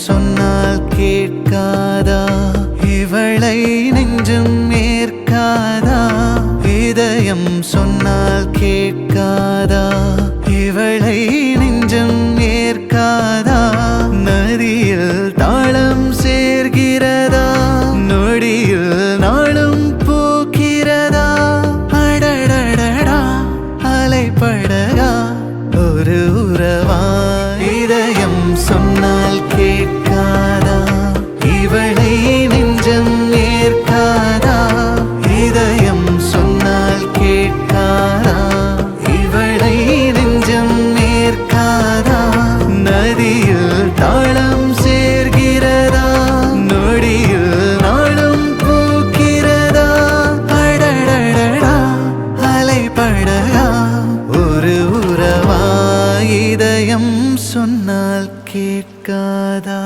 சொன்னால் கேட்காதா இவளை நெஞ்சம் ஏற்காதா இதயம் சொன்னால் கேட்காதா இவளை நெஞ்சம் ஏற்காதா நதியில் தாளம் சேர்கிறதா நொடியில் நாளும் பூக்கிறதா அடடடடா அலைப்படகா ஒரு உறவா இதயம் சொன்னால் கேட்காதா இவளை நெஞ்சம் ஏற்காதா இதயம் சொன்னால் கேட்காதா இவளை நெஞ்சம் ஏற்காதா நதியில் தாளம் சேர்கிறதா நொடியில் நாளும் பூக்கிறதா அடடடடா அலைப்படகா ஒரு உறவா இதயம் சொன்னால் கேட்காதா.